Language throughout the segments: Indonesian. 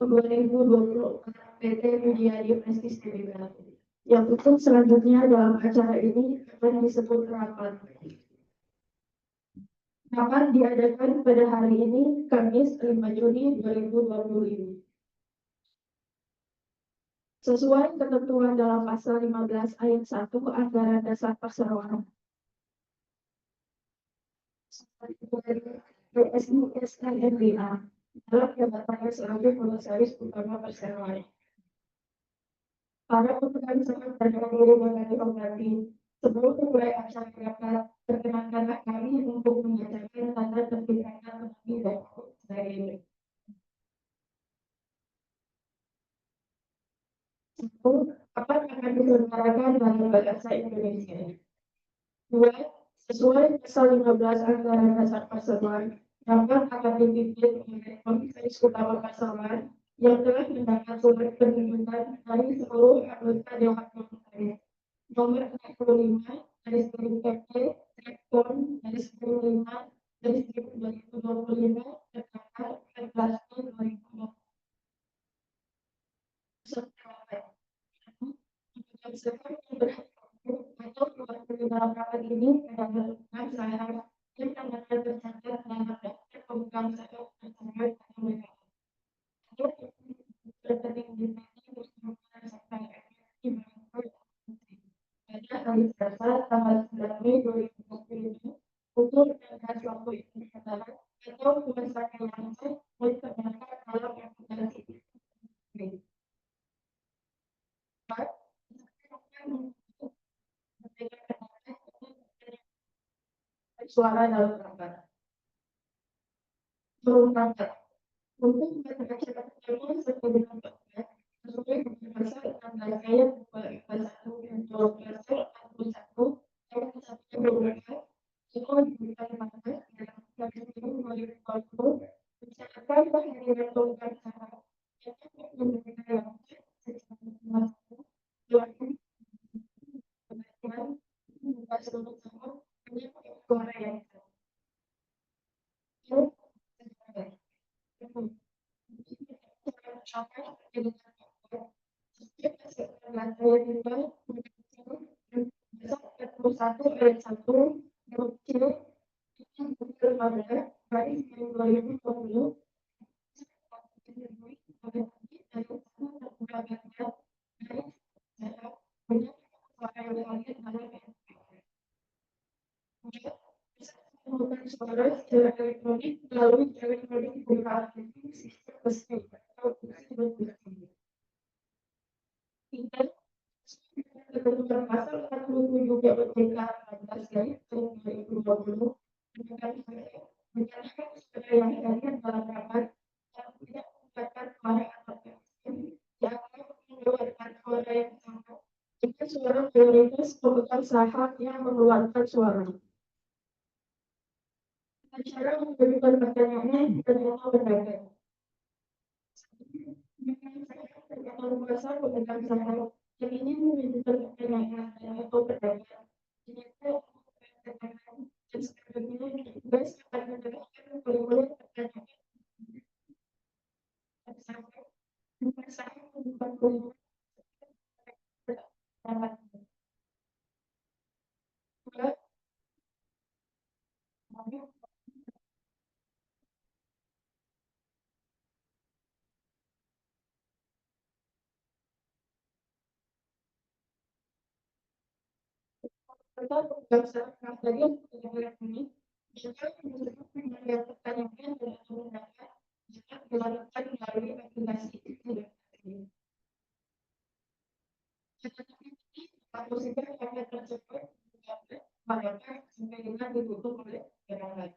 2024 PT Media Prestis Tbk. Yang untuk selanjutnya dalam acara ini akan disebut rapat. Rapat diadakan pada hari ini, Kamis 5 Juni 2020 ini. Sesuai ketentuan dalam pasal 15 ayat 1 Anggaran Dasar Perseroan. PSIS-NMBA dalam jabatannya sebagai Komisaris Utama Perseroan. Para pemegang saham dan hadirin yang dihormati, sebelum memulai acara rapat, perkenankanlah kami untuk membacakan tanda tertib rapat terlebih dahulu sebagai satu, rapat akan diselenggarakan dalam bahasa Indonesia. Dua, sesuai pasal 15 Anggaran Dasar Perseroan, rapat akan dipimpin oleh Komisaris Utama Perseroan yang telah mendapat surat penunjukan dari seluruh anggota Dewan Komisaris nomor 45 dari PP Rekon dari 5 dari 2025 tertanggal 14 Juni 2020. Atau mewakili dalam rapat ini adalah saya yang tanggal tercatat dalam daftar pemegang saham tersebut atau berpenting di bersama serta pada hari Selasa tanggal 9 Mei 2020 ini untuk menjaga suatu adalah atau berdasarkan langsung dipergunakan dalam aplikasi suara dalam rapat. Rapat untuk memperbaiki pertemuan sesuai dengan sesuai dengan pasal 16 ayat 21 dan 12 ayat 1 beberapa itu diberikan pada dalam Undang-Undang 2020 mencatatkan kehadiran pemegang saham yang memberikan secara seluruh saham hanya suara yang satu ayat 1 huruf C dari 2020 suara secara elektronik melalui elektronik penggunaan sistem mesin atau ketentuan pasal 47 PJK 14 dari tahun 2020 menyatakan sebagai yang hadir dalam rapat yang tidak menggunakan suara atau yang mengeluarkan suara yang sama jika suara mayoritas pemegang saham yang mengeluarkan suara. Cara memberikan pertanyaannya ternyata berbeda. Kalau pasal pemegang saham yang ini menunjukkan pertanyaan atau berbeda. Dan sebagainya tugas akan mendapatkan boleh pertanyaan. Saham bukan boleh. Pemegang saham tadi ini jika menjawab pertanyaan dan menggunakan jika dilakukan melalui aplikasi tidak. Posisi yang tersebut maka sampai dengan ditutup oleh orang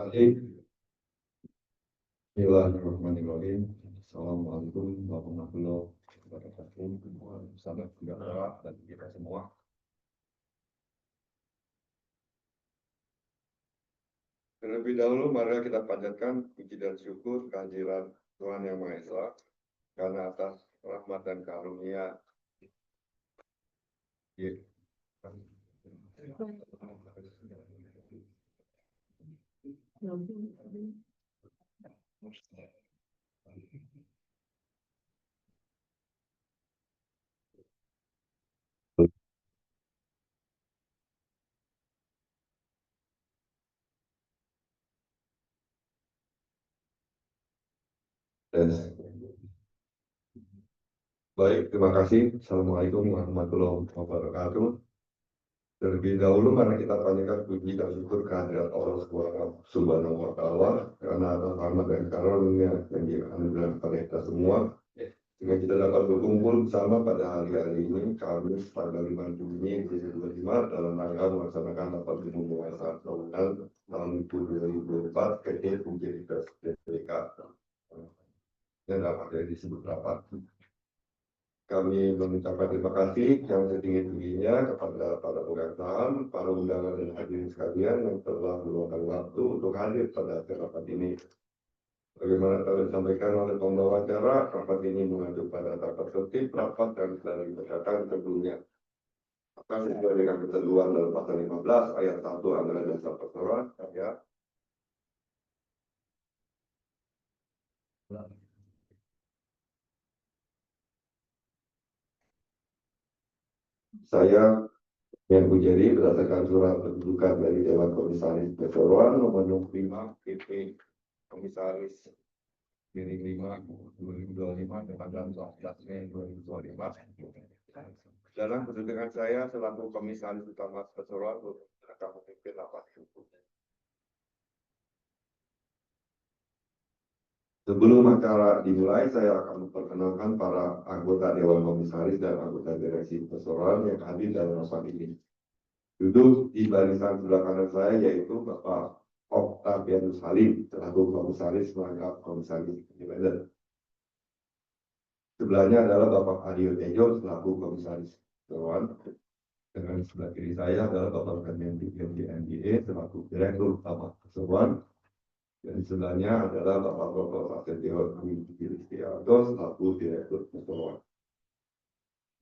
kasih. Bismillahirrahmanirrahim. Assalamualaikum warahmatullahi wabarakatuh. Sahabat saudara dan kita semua. Terlebih dahulu, mari kita panjatkan puji dan syukur kehadiran Tuhan Yang Maha Esa karena atas rahmat dan karunia. Baik, terima kasih. Assalamualaikum warahmatullahi wabarakatuh. Terlebih dahulu, mari kita panjatkan puji dan syukur kehadirat Allah Subhanahu wa Ta'ala karena atas rahmat dan karunia yang dianugerahkan kepada kita semua, sehingga kita dapat berkumpul bersama pada hari-hari ini, Kamis tanggal 5 Juni 2025 dalam rangka melaksanakan rapat umum penguasaan tahunan tahun 2024 PT Utilitas PPK. Yang dapat disebut rapat. Kami mengucapkan terima kasih yang setinggi-tingginya kepada para pemegang saham, para undangan dan hadirin sekalian yang telah meluangkan waktu untuk hadir pada rapat ini. Bagaimana telah disampaikan oleh pembawa acara, rapat ini mengacu pada tata tertib rapat dan telah dibacakan sebelumnya. Akan sesuai dengan ketentuan dalam pasal 15 ayat 1 Anggaran Dasar Perseroan, saya yang Bujari berdasarkan surat pendudukan dari Dewan Komisaris Perseroan nomor 25 PP Komisaris miring 5 2025 tanggal 14 Mei 2025. Dalam kedudukan saya selaku Komisaris Utama Perseroan akan memimpin rapat ini. Sebelum acara dimulai, saya akan memperkenalkan para anggota Dewan Komisaris dan anggota Direksi Perseroan yang hadir dalam rapat ini. Duduk di barisan sebelah kanan saya yaitu Bapak Octavianus Halim selaku Komisaris Merangkap Komisaris Independen. Sebelahnya adalah Bapak Aryo Tejo selaku Komisaris Perseroan. Dengan sebelah kiri saya adalah Bapak Kemendik MDA selaku Direktur Utama Perseroan. Dan sebelahnya adalah Bapak Prof. Asetio Kristianto selaku Direktur Perseroan.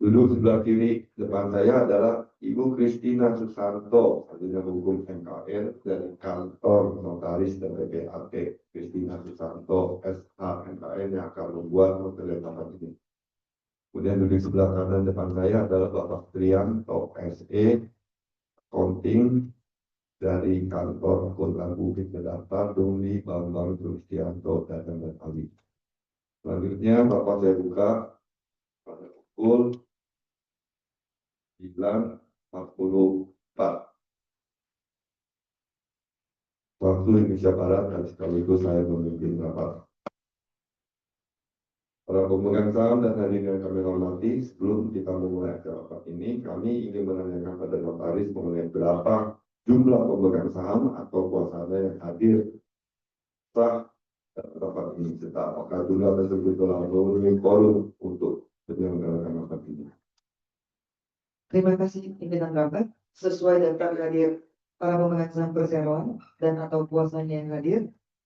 Duduk sebelah kiri depan saya adalah Ibu Kristina Susanto, sarjana hukum MKN dari kantor notaris dan PPAT. Kristina Susanto, SH MKN yang akan membuat materi rapat ini. Kemudian duduk sebelah kanan depan saya adalah Bapak Trianto, SE, accounting dari kantor akuntan publik Jakarta, Dungli Bambang Kristianto dan Ali. Selanjutnya Bapak saya buka pada pukul 9.44 waktu Indonesia Barat dan sekaligus saya memimpin rapat. Para pemegang saham dan hadirin yang kami hormati, sebelum kita memulai acara rapat ini, kami ingin menanyakan pada notaris mengenai berapa jumlah pemegang saham atau kuasanya yang hadir sah dalam rapat ini, serta apakah jumlah tersebut telah memenuhi quorum untuk menyelenggarakan rapat ini. Terima kasih pimpinan rapat. Sesuai daftar hadir para pemegang saham perseroan dan atau kuasanya yang hadir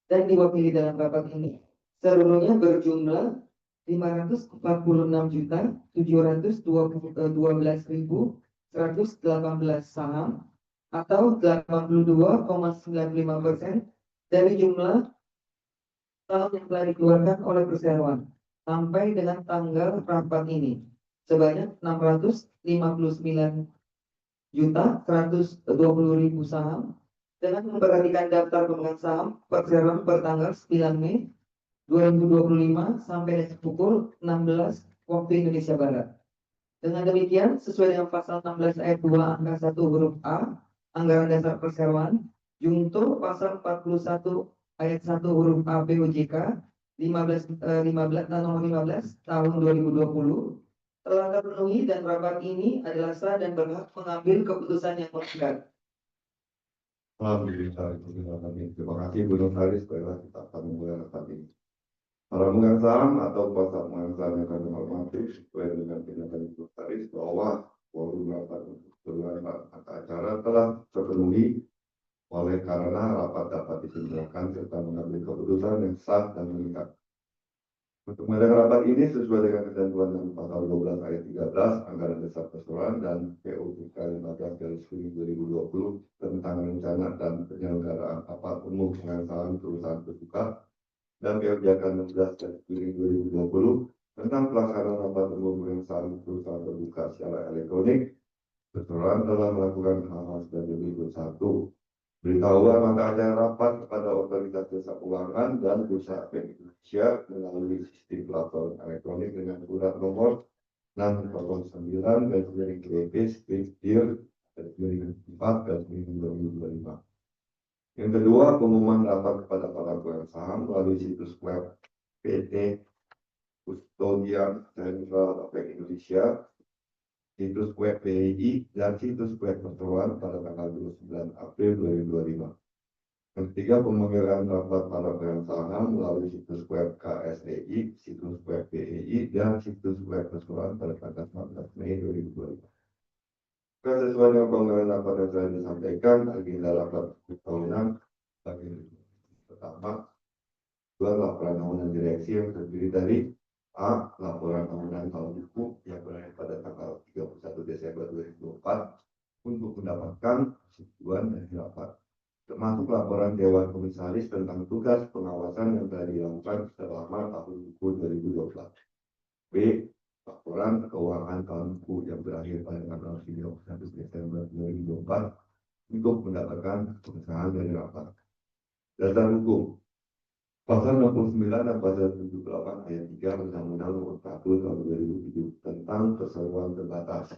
dan diwakili dalam rapat ini, seluruhnya berjumlah 540.712.118 saham atau 82,95% dari jumlah saham yang telah dikeluarkan oleh perseroan sampai dengan tanggal rapat ini. Sebanyak 659.120.000 saham dengan memperhatikan daftar pemegang saham perseroan per tanggal 9 Mei 2025 sampai dengan pukul 16 waktu Indonesia Barat. Dengan demikian, sesuai dengan pasal 16 ayat 2 angka 1 huruf A Anggaran Dasar Perseroan, junto pasal 41 ayat 1 huruf A POJK 15 nomor 15 tahun 2020 telah terpenuhi dan rapat ini adalah sah dan berhak mengambil keputusan yang mengikat. Alhamdulillah, terima kasih Bu Notaris. Baiklah, kita akan mulai rapat ini. Para pemegang saham atau kuasa pemegang saham yang kami hormati, sesuai dengan pernyataan Bu Notaris bahwa forum rapat untuk keseluruhan acara telah terpenuhi oleh karena rapat dapat diselenggarakan serta mengambil keputusan yang sah dan mengikat. Untuk mengadakan rapat ini sesuai dengan ketentuan dalam pasal 12 ayat 13 Anggaran Dasar Perseroan dan PUPK 15 garis miring 2020 tentang rencana dan penyelenggaraan rapat umum dengan saham perusahaan terbuka dan PUPK 16 garis miring 2020 tentang pelaksanaan rapat umum dengan saham perusahaan terbuka secara elektronik. Perseroan telah melakukan hal-hal sebagai berikut: 1. Beritahuan mata acara rapat kepada Otoritas Jasa Keuangan dan Bursa Efek Indonesia melalui sistem platform elektronik dengan surat nomor 609 /GP/4/2025. Yang kedua, pengumuman rapat kepada para pemegang saham melalui situs web PT Kustodian Sentral Efek Indonesia, situs web BII, dan situs web Perseroan pada tanggal 29 April 2025. Yang ketiga, pemanggilan rapat para pemegang saham melalui situs web KSEI, situs web BII, dan situs web Perseroan pada tanggal 14 Mei 2025. Sesuai dengan pemanggilan rapat yang telah disampaikan, agenda rapat tahunan bagian pertama, laporan tahunan direksi yang terdiri dari A. Laporan tahunan tahun buku yang berakhir pada tanggal 31 Desember 2024 untuk mendapatkan persetujuan dari rapat, termasuk laporan Dewan Komisaris tentang tugas pengawasan yang telah dilakukan selama tahun buku 2012. B. Laporan keuangan tahun buku yang berakhir pada tanggal 31 Desember 2024 untuk mendapatkan pengesahan dari rapat. Dasar hukum Pasal 69 dan Pasal 78 ayat 3 Undang-Undang Nomor 1 Tahun 2007 tentang perseroan terbatas,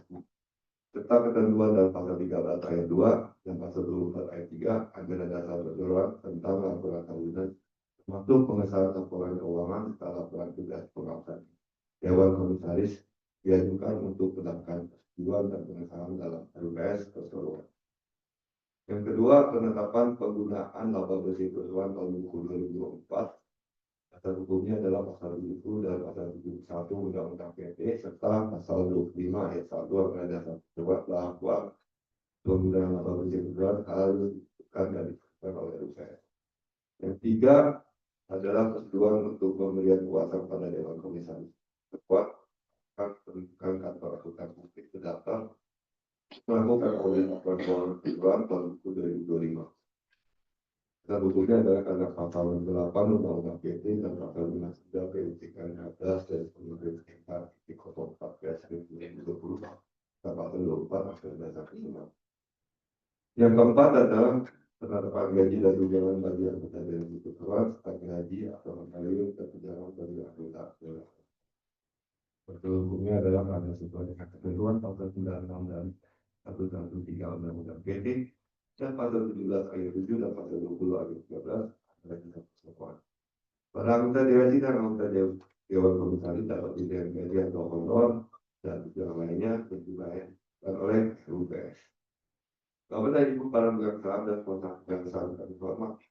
serta ketentuan dalam Pasal 13 ayat 2 dan Pasal 24 ayat 3 Anggaran Dasar Perseroan tentang laporan tahunan, termasuk pengesahan laporan keuangan serta laporan tugas pengawasan Dewan Komisaris diajukan untuk mendapatkan persetujuan dan pengesahan dalam RUPS Perseroan. Yang kedua, penetapan penggunaan laba bersih perseroan tahun buku 2024. Pasal hukumnya adalah pasal 70 dan pasal 71 Undang-Undang PT serta pasal 25 ayat 1 Anggaran Dasar Perseroan bahwa penggunaan laba bersih perseroan harus dilakukan dan dilakukan oleh RUPS. Yang tiga adalah persetujuan untuk pemberian kuasa kepada Dewan Komisaris Perseroan penunjukan kantor akuntan publik terdaftar melakukan oleh laporan keuangan perseroan tahun buku 2025. Pasal bukunya adalah karena pasal 8 Undang-Undang PT dan pasal 53 PUPK 15 dan pemerintah 4/2020 dan pasal 24 Anggaran Dasar Perseroan. Yang keempat adalah penetapan gaji dan tunjangan bagi anggota Dewan Perseroan serta gaji atau mengalir dan tunjangan bagi anggota Dewan. Pasal hukumnya adalah karena sesuai dengan ketentuan pasal 96 dan 113 Undang-Undang PT dan pasal 17 ayat 7 dan pasal 20 ayat 13 Anggaran Dasar Perseroan. Para anggota direksi dan anggota Dewan Komisaris dapat diberikan gaji atau honor dan tunjangan lainnya yang dibayarkan oleh RUPS. Bapak dan Ibu para pemegang saham dan sponsor pemegang saham kami hormati,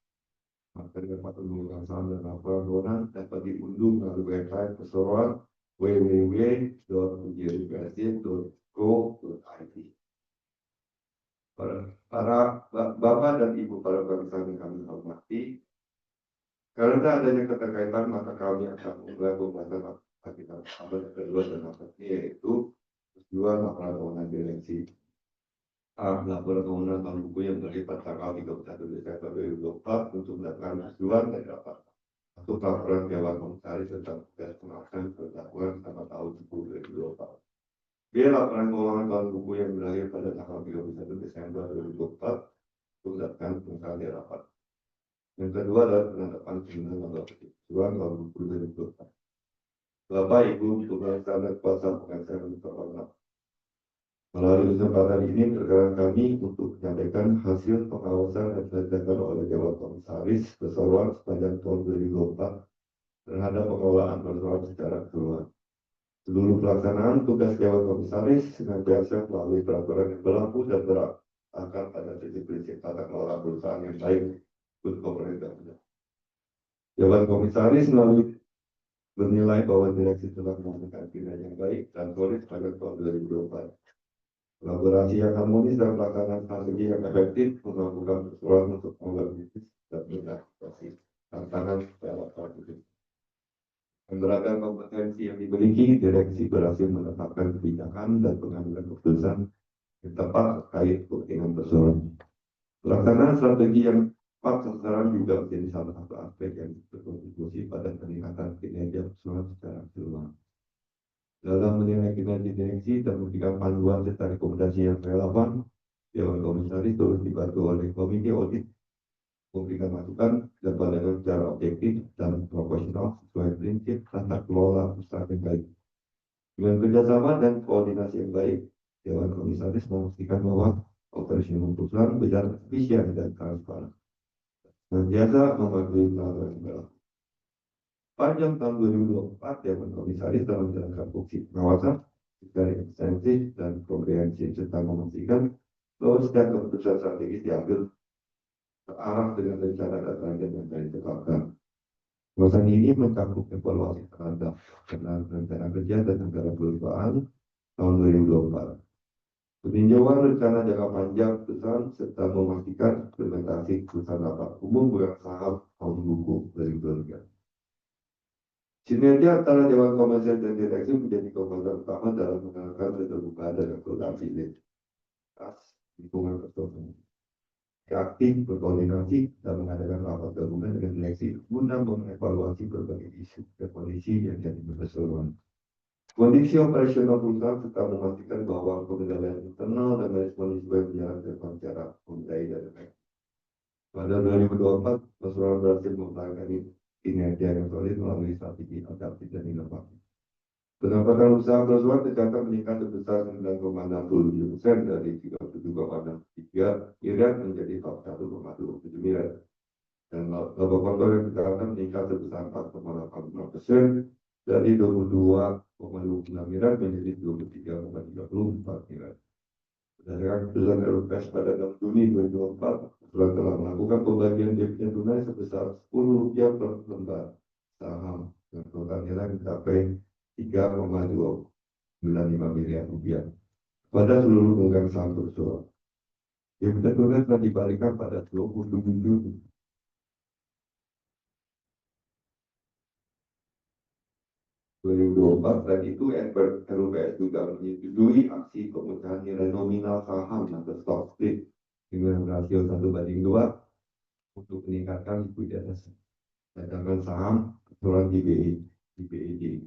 materi rapat pemegang saham dan laporan keuangan dapat diunduh melalui website Perseroan www.jrupsd.co.id. Para Bapak dan Ibu para pemegang saham yang kami hormati, karena adanya keterkaitan maka kami akan memulai pembahasan agenda rapat kedua dan rapat ini, yaitu persetujuan laporan keuangan direksi. Laporan keuangan tahun buku yang berakhir pada tanggal 31 Desember 2024 untuk mendapatkan persetujuan dari rapat. Untuk laporan Dewan Komisaris tentang tugas pengawasan perlakuan selama tahun buku 2024. B. Laporan keuangan tahun buku yang berakhir pada tanggal 31 Desember 2024 untuk mendapatkan pengesahan dari rapat. Yang kedua adalah penetapan penggunaan laba perseroan tahun buku 2024. Bapak, Ibu, pemirsa dan kuasa pengacara yang terhormat, melalui kesempatan ini perkenan kami untuk menyampaikan hasil pengawasan yang dilakukan oleh Dewan Komisaris Perseroan sepanjang tahun 2024 terhadap pengelolaan perseroan secara keseluruhan. Seluruh pelaksanaan tugas Dewan Komisaris senantiasa melalui peraturan yang berlaku dan akan pada prinsip tata kelola perusahaan yang baik untuk pemerintah. Dewan Komisaris melalui bernilai bahwa direksi telah melakukan kinerja yang baik dan solid pada tahun 2024. Kolaborasi yang harmonis dan pelaksanaan strategi yang efektif melakukan persoalan untuk membangun bisnis dan mengatasi tantangan secara strategis. Beragam kompetensi yang dimiliki, direksi berhasil menetapkan kebijakan dan pengambilan keputusan yang tepat terkait kepentingan persoalan. Pelaksanaan strategi yang tepat sasaran juga menjadi salah satu aspek yang berkontribusi pada peningkatan kinerja persoalan secara keseluruhan. Dalam menilai kinerja direksi dan memberikan panduan serta rekomendasi yang relevan, Dewan Komisaris terus dibantu oleh Komite Audit memberikan masukan dan pandangan secara objektif dan profesional sesuai prinsip tata kelola perusahaan yang baik. Dengan kerjasama dan koordinasi yang baik, Dewan Komisaris memastikan bahwa operasional perusahaan berjalan efisien dan transparan. Senantiasa mematuhi peraturan yang berlaku. Panjang tahun 2024, Dewan Komisaris telah menjalankan fungsi pengawasan secara ekstensif dan komprehensif serta memastikan bahwa setiap keputusan strategis diambil terarah dengan rencana dan target yang telah ditetapkan. Pengawasan ini mencakup evaluasi terhadap rencana kerja dan anggaran perusahaan tahun 2024, peninjauan rencana jangka panjang perusahaan serta memastikan implementasi keputusan rapat umum pemegang saham tahun buku 2023. Sinergi antara Dewan Komisaris dan direksi menjadi komponen utama dalam menggunakan keterbukaan dan akuntansi lintas lingkungan pertolongan. Aktif berkoordinasi dan mengadakan rapat gabungan dengan direksi guna mengevaluasi berbagai isu dan kondisi yang jadi keseluruhan. Kondisi operasional perusahaan serta memastikan bahwa pengendalian internal dan manajemen risiko yang berjalan secara memadai dan efektif. Pada 2024, perusahaan berhasil mempertahankan kinerja yang solid melalui strategi adaptif dan inovatif. Pendapatan usaha perusahaan tercatat meningkat sebesar 9,67% dari 37,63 miliar menjadi 41,27 miliar. Dan laba kotor yang tercatat meningkat sebesar 4,85% dari 22,26 miliar menjadi 23,34 miliar. Berdasarkan keputusan LPS pada 6 Juni 2024, Perusahaan telah melakukan pembagian dividen tunai sebesar Rp10 per lembar saham dan total nilai mencapai Rp3,295 miliar pada seluruh pemegang saham perusahaan. Dividen tunai telah dibalikan pada 27 Juni 2024 dan itu LPS juga menyetujui aksi pemecahan nilai nominal saham atau stock split dengan rasio 1:2 untuk meningkatkan likuiditas cadangan saham keseluruhan BED.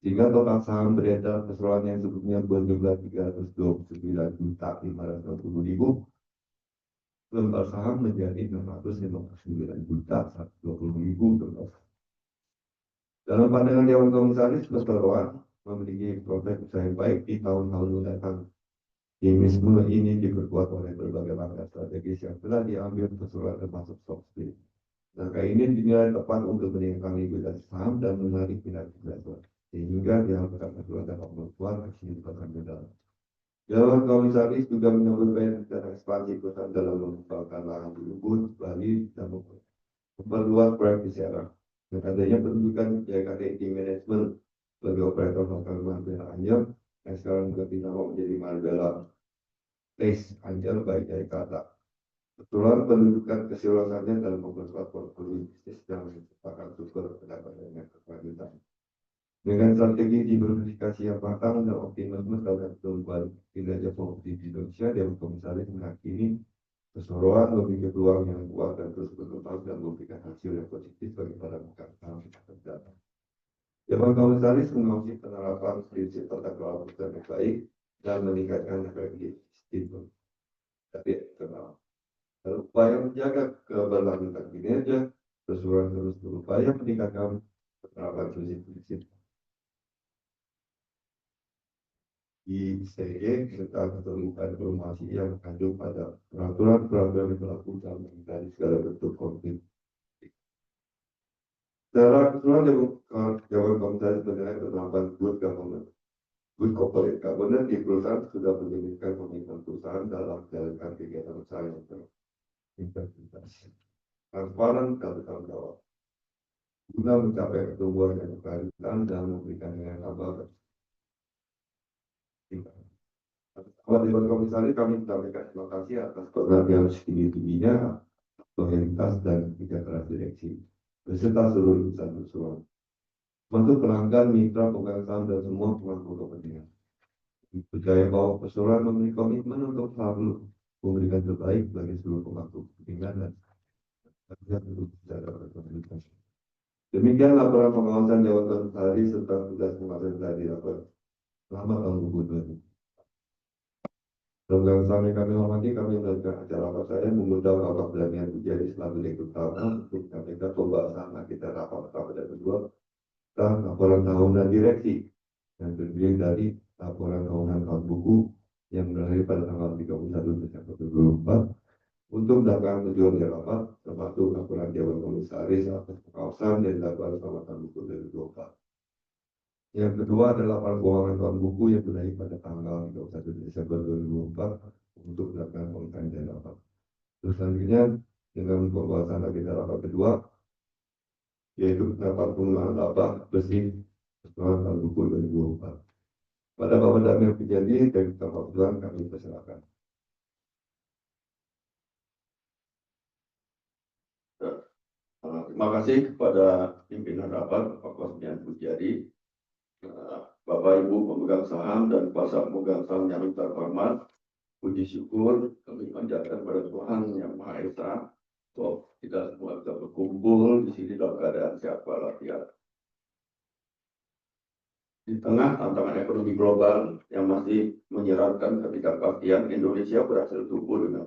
Sehingga total saham beredar keseluruhan yang sebelumnya berjumlah 329.560.000 lembar saham menjadi 659.120.000 lembar. Dalam pandangan Dewan Komisaris, perseroan memiliki prospek usaha yang baik di tahun-tahun mendatang. Optimisme ini diperkuat oleh berbagai langkah strategis yang telah diambil perseroan termasuk stock split. Langkah ini dinilai tepat untuk meningkatkan likuiditas saham dan menarik minat investor, sehingga diharapkan perseroan dapat memperkuat kesimpulan modal. Dewan Komisaris juga menyebutkan rencana ekspansi perusahaan dalam mengembangkan lahan di Ubud, Bali, dan memperluas proyek di Serang. Dengan adanya penunjukan JKT Management sebagai operator hotel Marbella Anjel yang sekarang berganti nama menjadi Marbella Place Anjel baik dari kata. Keseluruhan pendudukan keseluruhannya dalam memperkuat portfolio bisnis yang menciptakan sumber pendapatan yang berkelanjutan. Dengan strategi diversifikasi yang matang dan optimisme dalam perubahan kinerja properti di Indonesia, Dewan Komisaris meyakini keseluruhan memiliki peluang yang kuat dan terus berkembang dan memberikan hasil yang positif bagi para pemegang saham terdatang. Dewan Komisaris mengawasi penerapan prinsip tata kelola perusahaan yang baik dan meningkatkan efektivitas dari eksternal. Dalam upaya menjaga keberlanjutan kinerja, keseluruhan terus berupaya meningkatkan penerapan prinsip-prinsip ICE serta keterbukaan informasi yang mengandung pada peraturan-peraturan yang berlaku dalam menghindari segala bentuk konflik. Secara keseluruhan, Dewan Komisaris menilai penerapan good government Good corporate governance di perusahaan sudah menjadikan komitmen perusahaan dalam menjalankan kegiatan usaha yang berintegritas, transparan, dan bertanggung jawab, guna mencapai pertumbuhan yang berkelanjutan dan memberikan nilai tambah. Kalau di komisaris kami menyampaikan terima kasih atas penghargaan setinggi-tingginya, loyalitas dan kerja direksi beserta seluruh insan usaha. Untuk pelanggan, mitra, pemegang saham dan semua pemangku kepentingan. Percaya bahwa perseroan memiliki komitmen untuk selalu memberikan terbaik bagi seluruh pemangku kepentingan dan untuk secara berkomunikasi. Demikian laporan pengawasan Dewan Komisaris serta tugas pengawasan tadi dapat. Selamat tahun 2020. Program kami hormati, kami melakukan acara rapat saya mengundang Bapak Daniel menjadi selaku direktur utama untuk menyampaikan pembahasan agenda rapat pada kedua tentang laporan tahunan direksi yang terdiri dari laporan tahunan tahun buku yang berakhir pada tanggal 31 Desember 2024 untuk mendapatkan tujuan dari rapat termasuk laporan Dewan Komisaris atas pengawasan dan laporan tahunan buku 2024. Yang kedua adalah laporan keuangan tahun buku yang berakhir pada tanggal 31 Desember 2024 untuk melakukan pengetahuan dan rapat. Terus selanjutnya dengan pembahasan agenda rapat kedua yaitu rapat pengelolaan laba bersih keuangan tahun buku 2024. Pada Bapak Daniel Pujadi dari Bapak Tuan kami persilakan. Terima kasih kepada pimpinan rapat Bapak Kosmian Pujadi, Bapak Ibu pemegang saham dan kuasa pemegang saham yang terhormat. Puji syukur kami panjatkan pada Tuhan Yang Maha Esa bahwa kita semua bisa berkumpul di sini dalam keadaan sehat walafiat. Di tengah tantangan ekonomi global yang masih menyeratkan ketidakpastian, Indonesia berhasil tumbuh dengan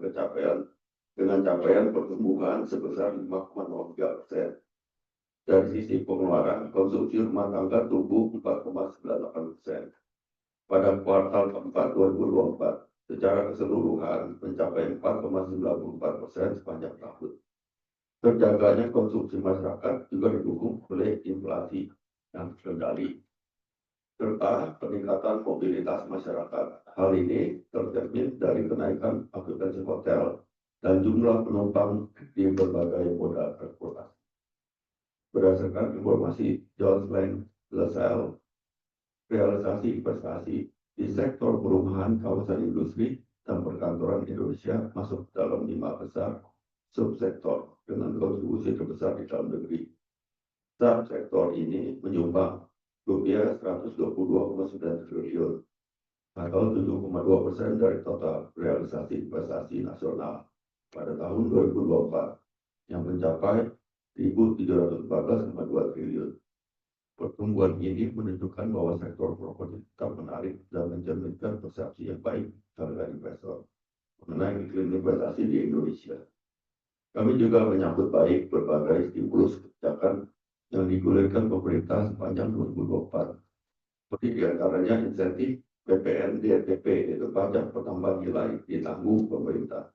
capaian pertumbuhan sebesar 5,03%. Dari sisi pengeluaran, konsumsi rumah tangga tumbuh 4,98%. Pada kuartal keempat 2024, secara keseluruhan mencapai 4,94% sepanjang tahun. Terjaganya konsumsi masyarakat juga didukung oleh inflasi yang terkendali, serta peningkatan mobilitas masyarakat. Hal ini tercermin dari kenaikan okupansi hotel dan jumlah penumpang di berbagai moda transportasi. Berdasarkan informasi Jones Lang LaSalle, realisasi investasi di sektor perumahan, kawasan industri, dan perkantoran Indonesia masuk dalam 5 besar subsektor dengan kontribusi terbesar di dalam negeri. Subsektor ini menyumbang rupiah 122,9 triliun atau 7,2% dari total realisasi investasi nasional pada tahun 2024 yang mencapai 1.714,2 triliun. Pertumbuhan ini menunjukkan bahwa sektor properti tetap menarik dan mencerminkan persepsi yang baik terhadap investor mengenai iklim investasi di Indonesia. Kami juga menyambut baik berbagai stimulus kebijakan yang digulirkan pemerintah sepanjang 2024, seperti diantaranya insentif PPN DTP, yaitu pajak pertambahan nilai ditanggung pemerintah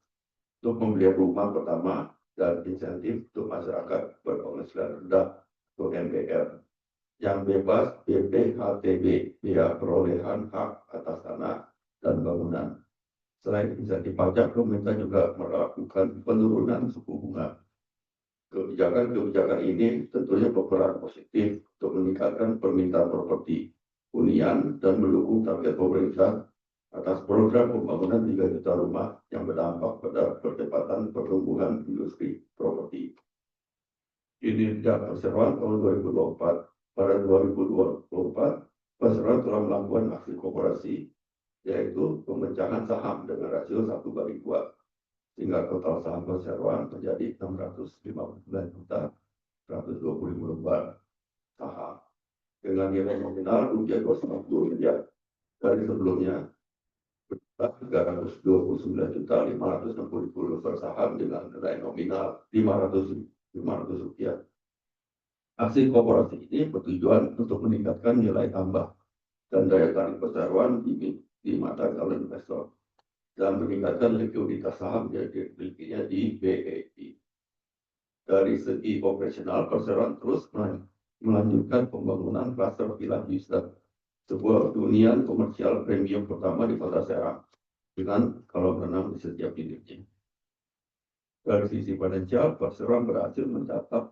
untuk pembelian rumah pertama dan insentif untuk masyarakat berpenghasilan rendah atau MBR yang bebas BPHTB, biaya perolehan hak atas tanah dan bangunan. Selain insentif pajak, pemerintah juga melakukan penurunan suku bunga. Kebijakan-kebijakan ini tentunya berperan positif untuk meningkatkan permintaan properti hunian dan mendukung target pemerintah atas program pembangunan 3 juta rumah yang berdampak pada percepatan pertumbuhan industri properti. Kinerja perseroan tahun 2024. Pada 2024, perseroan telah melakukan aksi koperasi, yaitu pemecahan saham dengan rasio 1/2, sehingga total saham perseroan menjadi 659.125 lembar saham dengan nilai nominal rupiah 250 miliar dari sebelumnya 329.560.000 lembar saham dengan nilai nominal 500 rupiah. Aksi koperasi ini bertujuan untuk meningkatkan nilai tambah dan daya tarik perseroan di mata calon investor dan meningkatkan likuiditas saham yang dimilikinya di BEI. Dari segi operasional, perseroan terus melanjutkan pembangunan klaster kilang Houston sebuah hunian komersial premium pertama di Kota Serang dengan kolam renang di setiap biliknya. Dari sisi finansial, Perseroan berhasil mencatat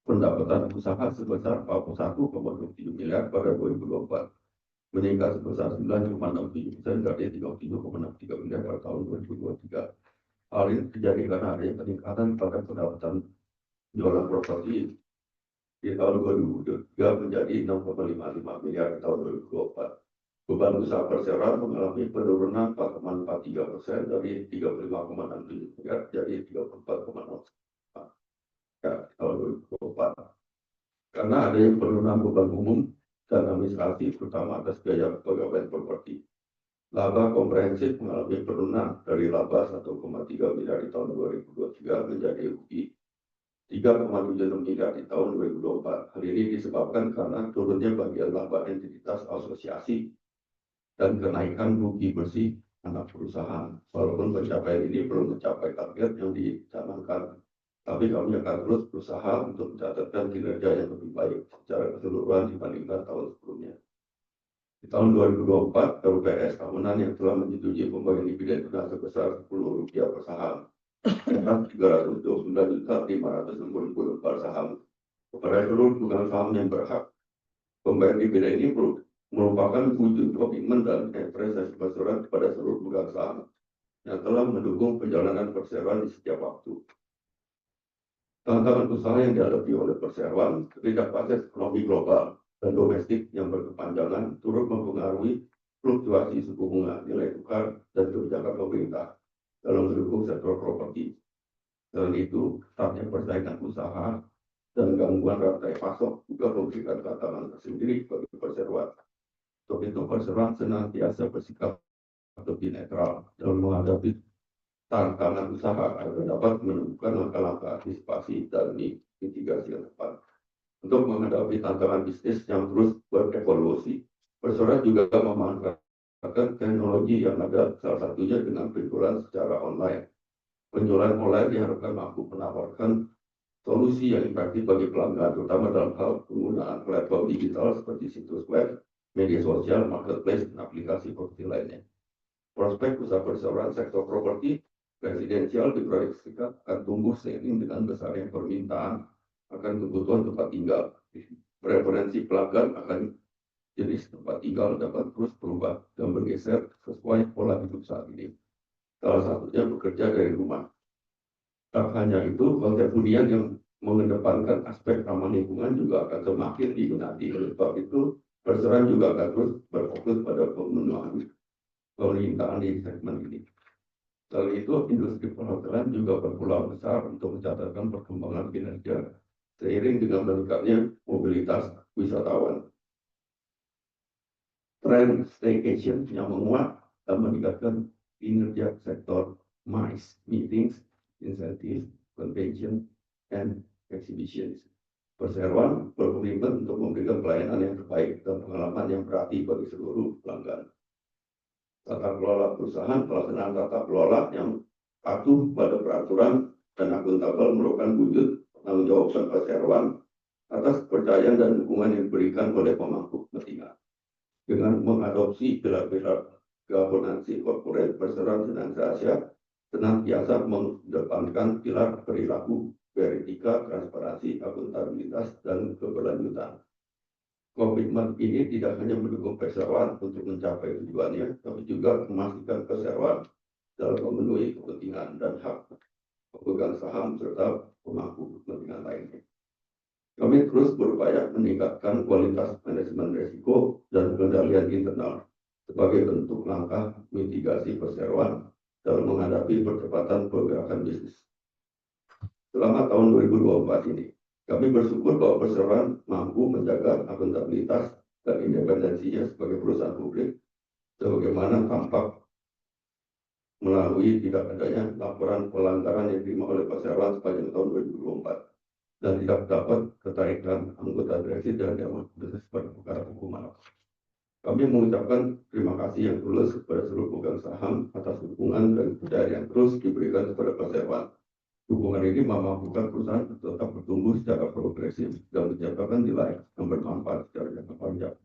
pendapatan usaha sebesar 41,27 miliar pada 2024, meningkat sebesar 9,67% dari 37,63 miliar pada tahun 2023. Hal ini terjadi karena adanya peningkatan pada pendapatan jualan properti di tahun 2023 menjadi 6,55 miliar di tahun 2024. Beban usaha perseroan mengalami penurunan 4,43% dari 35,67 miliar jadi 34,0 tahun 2024. Karena adanya penurunan beban umum dan administrasi terutama atas biaya pegawai properti. Laba komprehensif mengalami penurunan dari laba 1,3 miliar di tahun 2023 menjadi rugi 3,76 miliar di tahun 2024. Hal ini disebabkan karena turunnya bagian laba entitas asosiasi dan kenaikan rugi bersih anak perusahaan. Walaupun pencapaian ini belum mencapai target yang dicanangkan, tapi kami akan terus berusaha untuk mencatatkan kinerja yang lebih baik secara keseluruhan dibandingkan tahun sebelumnya. Di tahun 2024, RUPS tahunan yang telah menyetujui pembagian dividen tunai sebesar Rp10 per saham, dan 329.560.000 per saham kepada seluruh pemegang saham yang berhak. Pembayaran dividen ini merupakan wujud komitmen dan apresiasi Perseroan kepada seluruh pemegang saham yang telah mendukung perjalanan Perseroan di setiap waktu. Tantangan usaha yang dihadapi oleh Perseroan, ketidakpastian ekonomi global dan domestik yang berkepanjangan turut mempengaruhi fluktuasi suku bunga, nilai tukar, dan kebijakan pemerintah dalam mendukung sektor properti. Selain itu, ketatnya persaingan usaha dan gangguan rantai pasok juga memberikan tantangan tersendiri bagi Perseroan. Untuk itu, Perseroan senantiasa bersikap lebih netral dalam menghadapi tantangan usaha agar dapat menemukan langkah-langkah antisipasi dan mitigasi yang tepat. Untuk menghadapi tantangan bisnis yang terus berevolusi, Perseroan juga memanfaatkan teknologi yang ada, salah satunya dengan penjualan secara online. Penjualan online diharapkan mampu menawarkan solusi yang efektif bagi pelanggan, terutama dalam hal penggunaan platform digital seperti situs web, media sosial, marketplace, dan aplikasi properti lainnya. Prospek usaha Perseroan sektor properti residensial diproyeksikan akan tumbuh seiring dengan besarnya permintaan akan kebutuhan tempat tinggal. Preferensi pelanggan akan jenis tempat tinggal dapat terus berubah dan bergeser sesuai pola hidup saat ini. Salah satunya bekerja dari rumah. Tak hanya itu, konsep hunian yang mengedepankan aspek ramah lingkungan juga akan semakin diminati. Oleh sebab itu, Perseroan juga akan terus berfokus pada pemenuhan permintaan di segmen ini. Selain itu, industri perhotelan juga berpeluang besar untuk mencatatkan perkembangan kinerja seiring dengan meningkatnya mobilitas wisatawan. Tren staycation yang menguat dan meningkatkan kinerja sektor MICE, Meetings, Incentive, Convention, and Exhibitions. Perseroan berkomitmen untuk memberikan pelayanan yang terbaik dan pengalaman yang berarti bagi seluruh pelanggan. Tata kelola perusahaan, pelaksanaan tata kelola yang patuh pada peraturan dan akuntabel merupakan wujud tanggung jawab Perseroan atas kepercayaan dan dukungan yang diberikan oleh pemangku kepentingan. Dengan mengadopsi pilar-pilar governance corporate, Perseroan senantiasa mengedepankan pilar perilaku, beretika, transparansi, akuntabilitas, dan keberlanjutan. Komitmen ini tidak hanya mendukung Perseroan untuk mencapai tujuannya, tapi juga memastikan Perseroan dalam memenuhi kepentingan dan hak pemegang saham serta pemangku kepentingan lainnya. Kami terus berupaya meningkatkan kualitas manajemen risiko dan pengendalian internal sebagai bentuk langkah mitigasi Perseroan dalam menghadapi percepatan pergerakan bisnis. Selama tahun 2024 ini, kami bersyukur bahwa Perseroan mampu menjaga akuntabilitas dan independensinya sebagai perusahaan publik, sebagaimana tampak melalui tidak adanya laporan pelanggaran yang diterima oleh Perseroan sepanjang tahun 2024 dan tidak dapat ketarikan anggota direksi dan dewan bisnis pada perkara hukuman. Kami mengucapkan terima kasih yang tulus kepada seluruh pemegang saham atas dukungan dan kepercayaan yang terus diberikan kepada Perseroan. Dukungan ini memampukan perusahaan tetap bertumbuh secara progresif dan menciptakan nilai yang bermanfaat secara jangka panjang.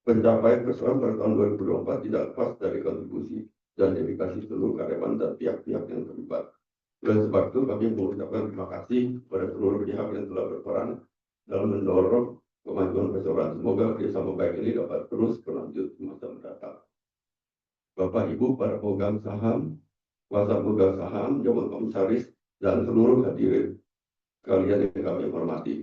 Pencapaian keseluruhan pada tahun 2024 tidak lepas dari kontribusi dan dedikasi seluruh karyawan dan pihak-pihak yang terlibat. Oleh sebab itu, kami mengucapkan terima kasih kepada seluruh pihak yang telah berperan dalam mendorong kemajuan perseroan. Semoga kerjasama baik ini dapat terus berlanjut di masa mendatang. Bapak Ibu para pemegang saham, kuasa pemegang saham, dewan komisaris, dan seluruh hadirin kalian yang kami hormati.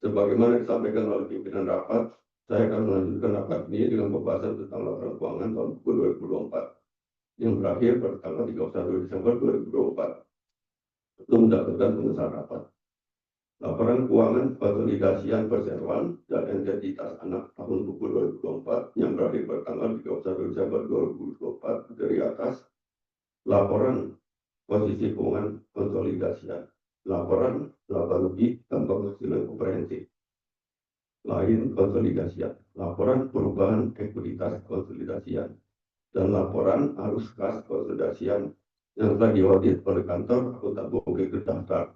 Sebagaimana disampaikan oleh pimpinan rapat, saya akan melanjutkan rapat ini dengan pembahasan tentang laporan keuangan tahun 2024 yang berakhir pada tanggal 31 Desember 2024. Untuk mendapatkan pengesahan rapat. Laporan keuangan konsolidasian perseroan dan entitas anak tahun 2024 yang berakhir pada tanggal 31 Desember 2024 dari atas. Laporan posisi keuangan konsolidasian. Laporan laba rugi dan penghasilan komprehensif. Lain konsolidasian, laporan perubahan ekuitas konsolidasian, dan laporan arus kas konsolidasian yang telah diaudit oleh kantor akuntan bogor terdaftar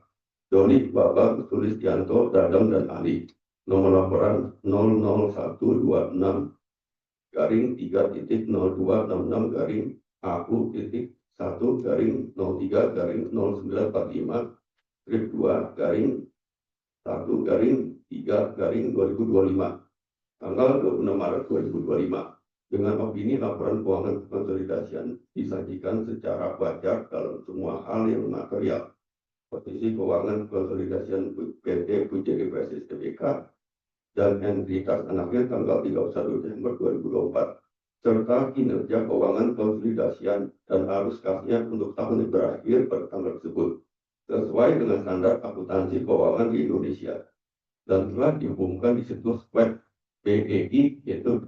Doni Babak Sulistianto Dadang dan Ali, nomor laporan 00126 garing 3.0266 garing AU titik 1 garing 03 garing 0945 strip 2 garing 1 garing 3 garing 2025 tanggal 26 Maret 2025 dengan opini laporan keuangan konsolidasian disajikan secara wajar dalam semua hal yang material. Posisi keuangan konsolidasian PT PJD Basis Tbk dan entitas anaknya tanggal 31 Desember 2024 serta kinerja keuangan konsolidasian dan arus kasnya untuk tahun yang berakhir pada tanggal tersebut sesuai dengan standar akuntansi keuangan di Indonesia dan telah diumumkan di situs web BEI yaitu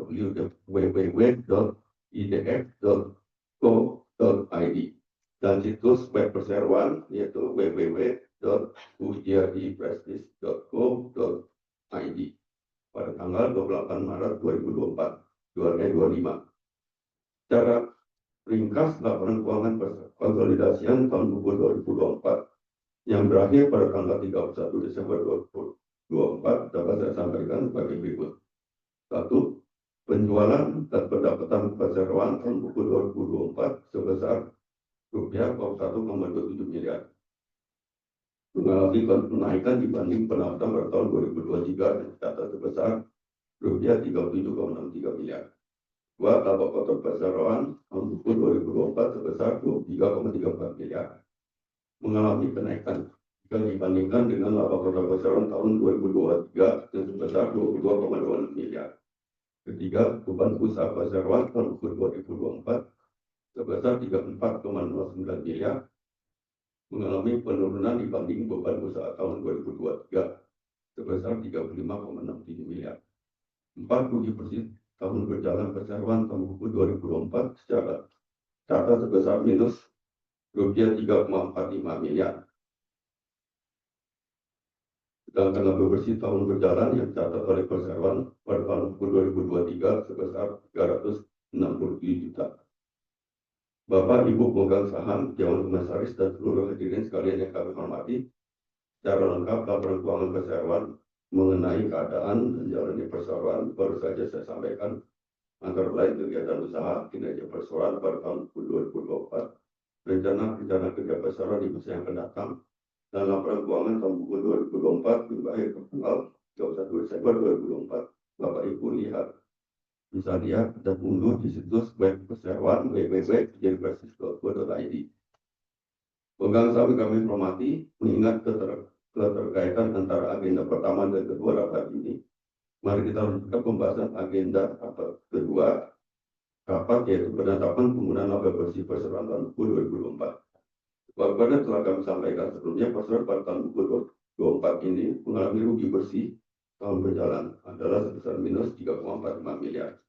www.idf.co.id dan situs web perseroan yaitu www.ujrprestige.co.id pada tanggal 28 Maret 2024. Secara ringkas laporan keuangan konsolidasian tahun 2024 yang berakhir pada tanggal 31 Desember 2024 dapat saya sampaikan sebagai berikut. 1. Penjualan dan pendapatan perseroan tahun 2024 sebesar Rp1,27 miliar. Mengalami kenaikan dibanding pendapatan pada tahun 2023 yang tercatat sebesar Rp37,63 miliar. 2. Laba kotor perseroan tahun 2024 sebesar Rp23,34 miliar. Mengalami kenaikan jika dibandingkan dengan laba kotor perseroan tahun 2023 yang sebesar Rp22,26 miliar. Ketiga, beban usaha perseroan tahun 2024 sebesar Rp34,09 miliar mengalami penurunan dibanding beban usaha tahun 2023 sebesar Rp35,67 miliar. 4. Rugi bersih tahun berjalan perseroan tahun 2024 secara catat sebesar minus Rp3,45 miliar. Sedangkan laba bersih tahun berjalan yang dicatat oleh perseroan pada tahun 2023 sebesar Rp367 juta. Bapak, Ibu pemegang saham, Dewan Komisaris, dan seluruh hadirin sekalian yang kami hormati, secara lengkap laporan keuangan perseroan mengenai keadaan dan jalannya perseroan baru saja saya sampaikan antara lain kegiatan usaha kinerja perseroan pada tahun 2024, rencana kerja perseroan di masa yang akan datang, dan laporan keuangan tahun 2024 hingga akhir tanggal 31 Desember 2024. Bapak Ibu bisa lihat dan unduh di situs web perseroan www.ujrprestige.co.id. Pemegang saham kami hormati, mengingat keterkaitan antara agenda pertama dan kedua rapat ini, mari kita lanjutkan pembahasan agenda rapat kedua rapat yaitu penetapan penggunaan laba bersih perseroan tahun 2024. Sebagaimana telah kami sampaikan sebelumnya, perseroan pada tahun 2024 ini mengalami rugi bersih tahun berjalan adalah sebesar minus 3,45 miliar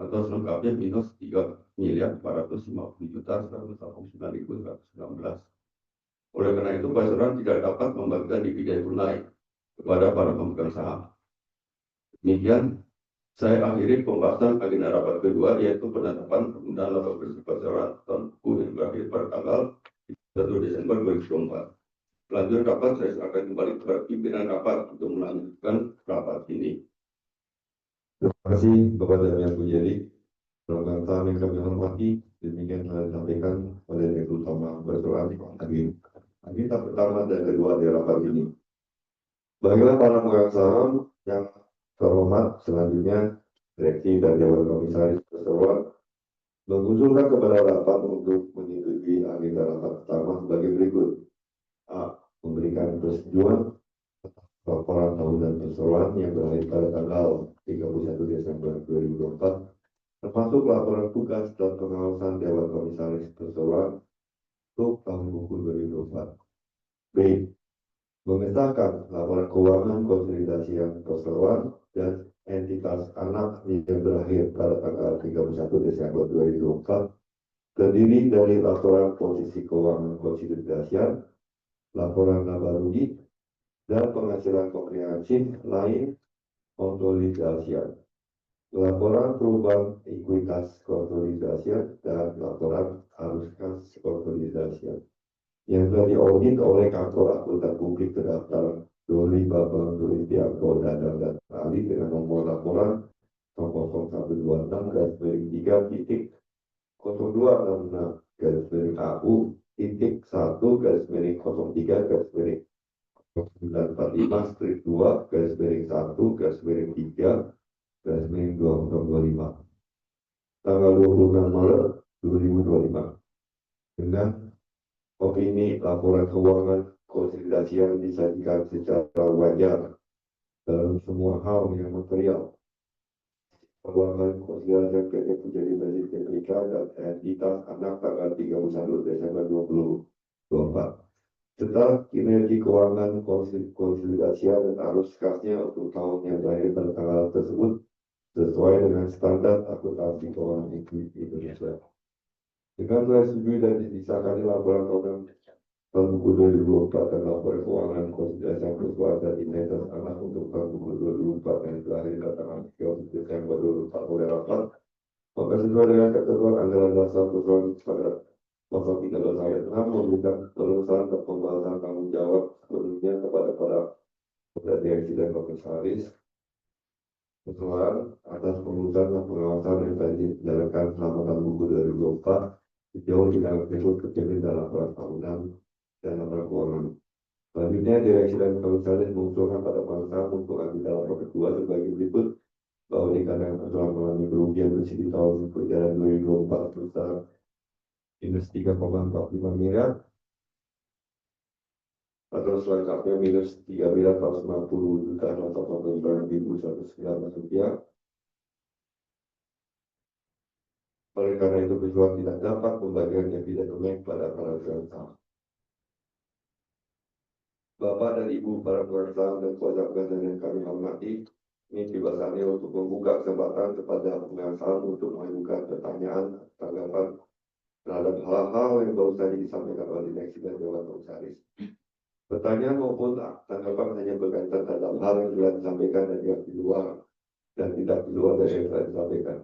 atau selengkapnya minus 3.450.189.119. Oleh karena itu, perseroan tidak dapat membagikan dividen tunai kepada para pemegang saham. Demikian, saya akhiri pembahasan agenda rapat kedua yaitu penetapan penggunaan laba bersih perseroan tahun yang berakhir pada tanggal 1 Desember 2024. Selanjutnya rapat saya serahkan kembali kepada pimpinan rapat untuk melanjutkan rapat ini. Terima kasih kepada yang menjadi rekan saham yang kami hormati. Demikian telah disampaikan oleh Direktur Utama Bersurat agenda pertama dan kedua di rapat ini. Baiklah para pemegang saham yang terhormat, selanjutnya direksi dan dewan komisaris perseroan mengusulkan kepada rapat untuk menyetujui agenda rapat pertama sebagai berikut. A. Memberikan persetujuan laporan tahunan perseroan yang berakhir pada tanggal 31 Desember 2024, termasuk laporan tugas dan pengawasan Dewan Komisaris Perseroan untuk tahun buku 2024. B. Mengesahkan laporan keuangan konsolidasi perseroan dan entitas anak yang berakhir pada tanggal 31 Desember 2024, terdiri dari laporan posisi keuangan konsolidasian, laporan laba rugi, dan penghasilan komprehensif lain konsolidasian, laporan perubahan ekuitas konsolidasian, dan laporan arus kas konsolidasian yang telah diaudit oleh kantor akuntan publik terdaftar Doli Babang Doli Tianto dan ahli dengan nomor laporan 0001-3.0266 AU titik 1-03 945 strip 2 1 3 2025 tanggal 26 Maret 2025 dengan opini laporan keuangan konsolidasi yang disajikan secara wajar dalam semua hal yang material. Keuangan konsolidasi PT Pujadi Besi TPK dan entitas anak tanggal 31 Desember 2024 serta kinerja keuangan konsolidasi dan arus kasnya untuk tahun yang berakhir pada tanggal tersebut sesuai dengan standar akuntansi keuangan Indonesia. Dengan telah setuju dan disahkan laporan tahun buku 2024 dan laporan keuangan konsolidasi perseroan dan entitas anak untuk tahun buku 2024 yang berakhir pada tanggal 30 Desember 2024 oleh rapat, maka sesuai dengan ketentuan anggaran dasar perseroan pada pasal 13 ayat 6 memberikan penelusuran dan pembahasan tanggung jawab sepenuhnya kepada para direksi dan komisaris perseroan atas pengurusan dan pengawasan yang telah dijalankan selama tahun buku 2024 sejauh tidak berikut kejadian dalam laporan tahunan dan laporan keuangan. Selanjutnya, direksi dan komisaris mengusulkan pada bangsa untuk agenda laporan kedua sebagai berikut bahwa dikarenakan telah mengalami kerugian bersih di tahun perjalanan 2024 sebesar minus 3,45 miliar atau selengkapnya minus 3 miliar 150 juta 149.119 rupiah. Oleh karena itu pejuang tidak dapat membagikan dividen tunai kepada para pemegang saham. Bapak dan Ibu para pemegang saham dan kuasa pegang yang kami hormati, ini tiba saatnya untuk membuka kesempatan kepada pemegang saham untuk mengajukan pertanyaan, tanggapan terhadap hal-hal yang baru saja disampaikan oleh direksi dan dewan komisaris. Pertanyaan maupun tanggapan hanya berkaitan terhadap hal yang telah disampaikan dan tidak di luar dari yang telah disampaikan.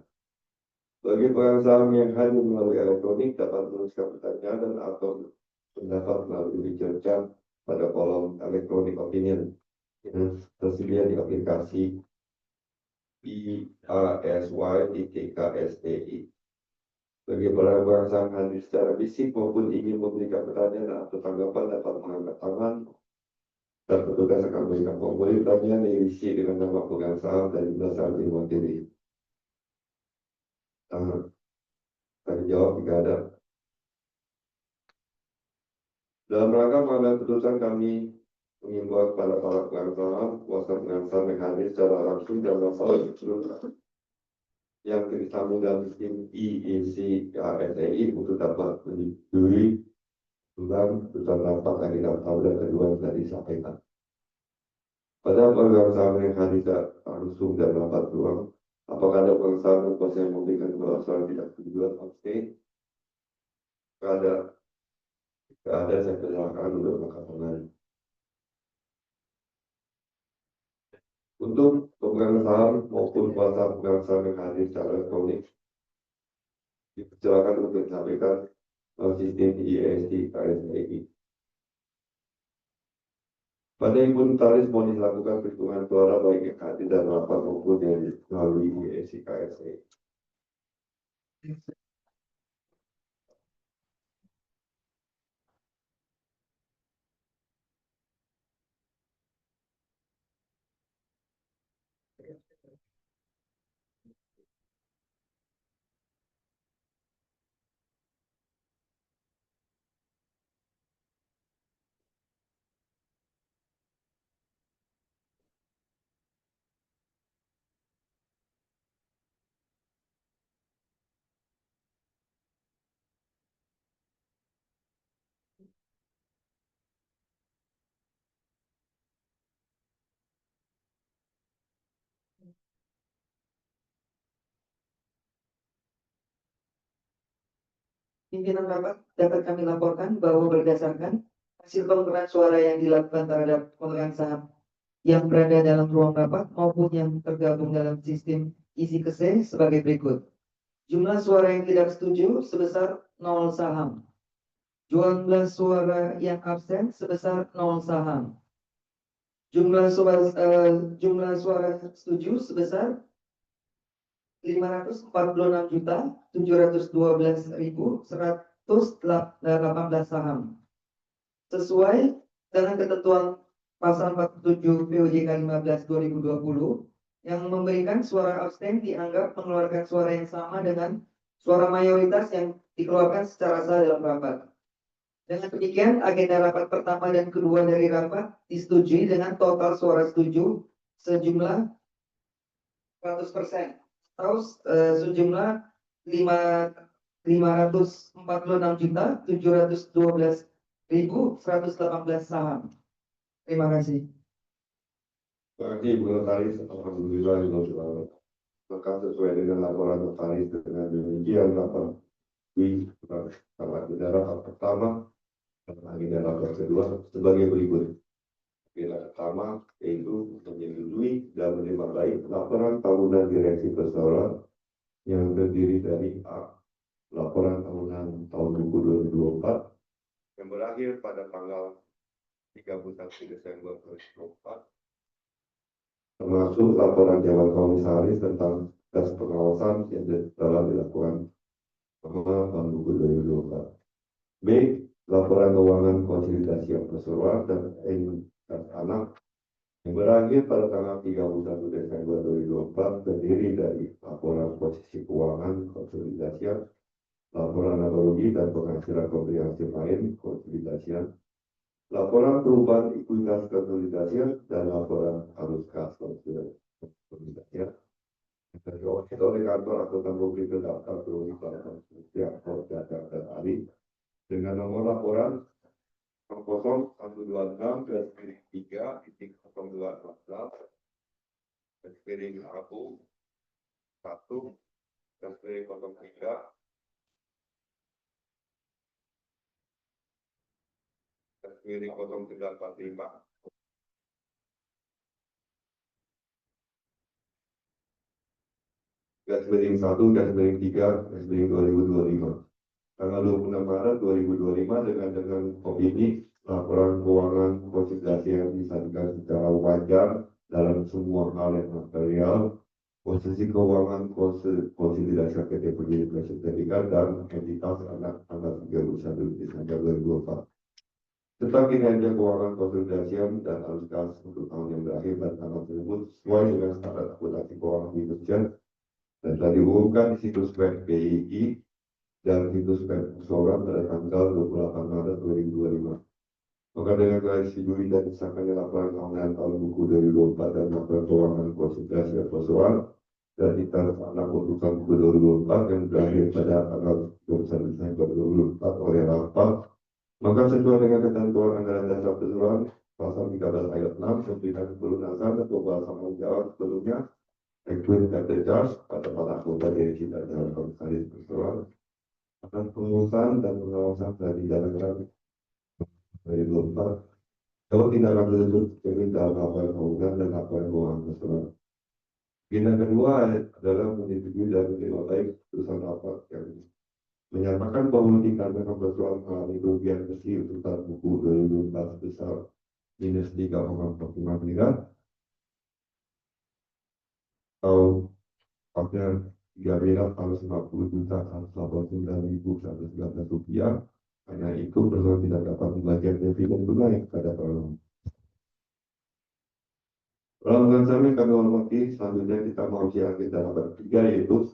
Bagi pemegang saham yang hadir melalui elektronik dapat menuliskan pertanyaan dan atau pendapat melalui cerca pada kolom elektronik opinion yang tersedia di aplikasi IASY.KSTI. Bagi para pemegang saham hadir secara fisik maupun ingin memberikan pertanyaan atau tanggapan dapat mengangkat tangan dan petugas akan memberikan formulir pertanyaan yang diisi dengan nama pemegang saham dan jumlah saham yang diwakili. Tanya jawab jika ada. Dalam rangka pengambilan putusan kami mengimbau kepada para pemegang saham, kuasa pemegang saham yang hadir secara langsung dan langsung yang disambung dalam sistem IEC-KSTI untuk dapat menyetujui ulang putusan rapat agenda tahunan kedua yang tadi disampaikan. Pada pemegang saham yang hadir langsung dan rapat ruang, apakah ada pemegang saham dan kuasa yang memberikan suara tidak tujuan abstain? Jika ada, saya persilakan untuk mengangkat tangan. Untuk pemegang saham maupun kuasa pemegang saham yang hadir secara elektronik, dipersilakan untuk disampaikan sistem IEC-KSTI. Pada inventaris mau dilakukan perhitungan suara baik yang hadir dan rapat maupun yang melalui IEC KSE. Pimpinan rapat dapat kami laporkan bahwa berdasarkan hasil pemungutan suara yang dilakukan terhadap pemegang saham yang berada dalam ruang rapat maupun yang tergabung dalam sistem isi kese sebagai berikut. Jumlah suara yang tidak setuju sebesar 0 saham. Jumlah suara yang absen sebesar 0 saham. Jumlah suara setuju sebesar 546.712.118 saham. Sesuai dengan ketentuan pasal 47 POJK 15 2020 yang memberikan suara abstain dianggap mengeluarkan suara yang sama dengan suara mayoritas yang dikeluarkan secara sah dalam rapat. Dengan demikian, agenda rapat pertama dan kedua dari rapat disetujui dengan total suara setuju sejumlah 100%. Atau sejumlah 546.712.118 saham. Terima kasih. Terima kasih Bu Notaris. Alhamdulillah. Maka sesuai dengan laporan notaris dengan demikian rapat di agenda rapat pertama dan agenda rapat kedua sebagai berikut. Agenda pertama yaitu menyetujui dan menerima baik laporan tahunan direksi perseroan yang terdiri dari A. Laporan tahunan tahun buku 2024 yang berakhir pada tanggal 31 Desember 2024, termasuk laporan Dewan Komisaris tentang tes pengawasan yang telah dilakukan selama tahun buku 2024. B. Laporan keuangan konsolidasi perseroan dan anak yang berakhir pada tanggal 31 Desember 2024 terdiri dari laporan posisi keuangan konsolidasian, laporan analogi dan penghasilan komprehensif lain konsolidasian, laporan perubahan ekuitas konsolidasian, dan laporan arus kas konsolidasian. Diwakili oleh kantor akuntan publik terdaftar Prodi Badan Setiap Data dan Ali dengan nomor laporan 012-1-03-0345 /1/3/2025 tanggal 26 Maret 2025 dengan opini laporan keuangan konsolidasi yang disajikan secara wajar dalam semua hal yang material, posisi keuangan konsolidasi PT Penyidikan Sertifikat dan entitas anak tanggal 31 Desember 2024 serta kinerja keuangan konsolidasi dan arus kas untuk tahun yang berakhir pada tanggal tersebut sesuai dengan standar akuntansi keuangan Indonesia dan telah diumumkan di situs web BII dan situs web perseroan pada tanggal 28 Maret 2025. Maka dengan disetujui dan disahkannya laporan tahunan tahun buku 2024 dan laporan keuangan konsolidasi perseroan dan ditaruh anak untuk tahun buku 2024 yang berakhir pada tanggal 21 Desember 2024 oleh rapat, maka sesuai dengan ketentuan anggaran dasar perseroan pasal 13 ayat 6 memberikan pelunasan atau bahasa tanggung jawab sebelumnya equity capital charge pada para anggota direksi dan dewan komisaris perseroan akan pengurusan dan pengawasan dari dijalankan dari 24 kalau tindakan tersebut meminta laporan keuangan dan laporan keuangan perseroan. Agenda kedua adalah menyetujui dan menerima baik putusan rapat yang menyatakan bahwa dikarenakan perseroan mengalami kerugian bersih untuk tahun buku 2024 sebesar minus 3,45 miliar atau pakai 3 miliar 150 juta 189.113 rupiah. Karena itu perusahaan tidak dapat membagikan dividen tunai kepada perorangan. Pelanggan kami hormati, selanjutnya kita mau agenda nomor 3 yaitu